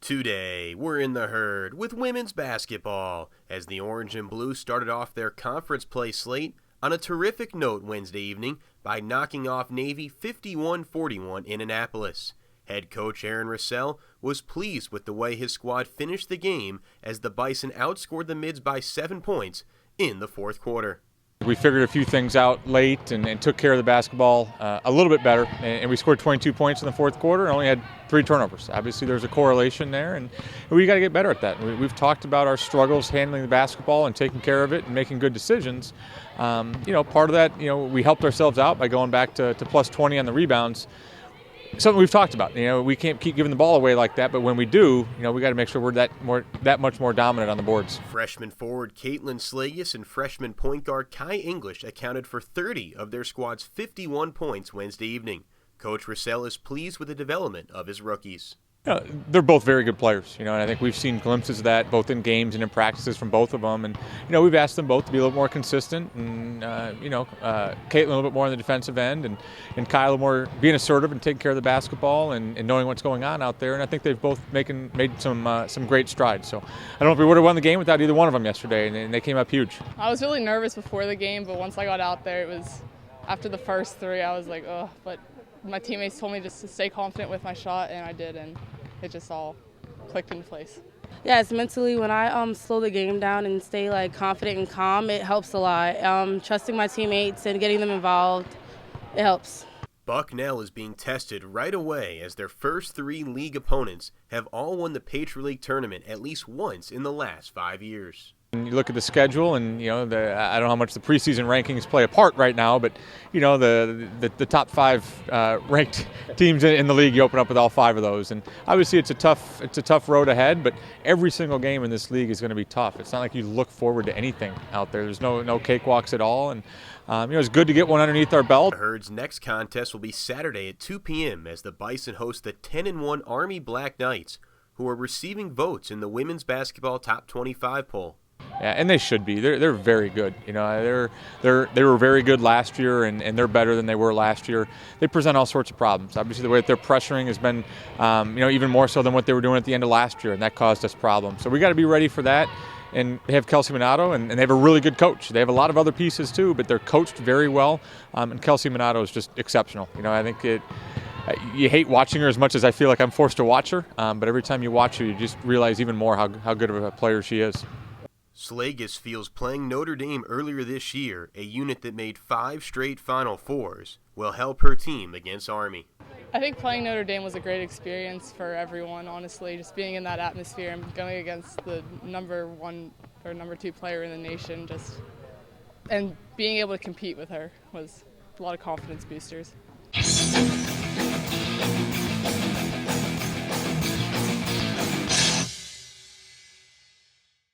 Today, we're in the herd with women's basketball as the Orange and Blue started off their conference play slate on a terrific note Wednesday evening by knocking off Navy 51-41 in Annapolis. Head coach Aaron Russell was pleased with the way his squad finished the game as the Bison outscored the Mids by 7 points in the fourth quarter. We figured a few things out late and took care of the basketball a little bit better, and we scored 22 points in the fourth quarter and only had 3 turnovers. Obviously, there's a correlation there, and we got to get better at that. We've talked about our struggles handling the basketball and taking care of it and making good decisions. Part of that, we helped ourselves out by going back to plus 20 on the rebounds. Something we've talked about. We can't keep giving the ball away like that, but when we do, we got to make sure we're that much more dominant on the boards. Freshman forward Caitlin Slagus and freshman point guard Kai English accounted for 30 of their squad's 51 points Wednesday evening. Coach Russell is pleased with the development of his rookies. They're both very good players, and I think we've seen glimpses of that both in games and in practices from both of them. And, we've asked them both to be a little more consistent and, Caitlin a little bit more on the defensive end and Kyle a little more being assertive and taking care of the basketball and knowing what's going on out there. And I think they've both made some great strides. So I don't know if we would have won the game without either one of them yesterday, and they came up huge. I was really nervous before the game, but once I got out there, it was after the first 3, I was like, oh, but my teammates told me just to stay confident with my shot, and I did, and it just all clicked into place. Yes, mentally, when I slow the game down and stay confident and calm, it helps a lot. Trusting my teammates and getting them involved, it helps. Bucknell is being tested right away as their first 3 league opponents have all won the Patriot League tournament at least once in the last 5 years. You look at the schedule, and I don't know how much the preseason rankings play a part right now, but the top 5 ranked teams in the league, you open up with all 5 of those, and obviously it's a tough road ahead. But every single game in this league is going to be tough. It's not like you look forward to anything out there. There's no cakewalks at all, and it's good to get one underneath our belt. The Herd's next contest will be Saturday at 2 p.m. as the Bison host the 10-1 Army Black Knights, who are receiving votes in the women's basketball top 25 poll. Yeah, and they should be. They're very good. They were very good last year, and they're better than they were last year. They present all sorts of problems. Obviously, the way that they're pressuring has been, even more so than what they were doing at the end of last year, and that caused us problems. So we got to be ready for that. And they have Kelsey Minato, and they have a really good coach. They have a lot of other pieces too, but they're coached very well. And Kelsey Minato is just exceptional. I think you hate watching her as much as I feel like I'm forced to watch her. But every time you watch her, you just realize even more how good of a player she is. Slagus feels playing Notre Dame earlier this year, a unit that made 5 straight Final Fours, will help her team against Army. I think playing Notre Dame was a great experience for everyone, honestly. Just being in that atmosphere and going against the number 1 or number 2 player in the nation, and being able to compete with her was a lot of confidence boosters.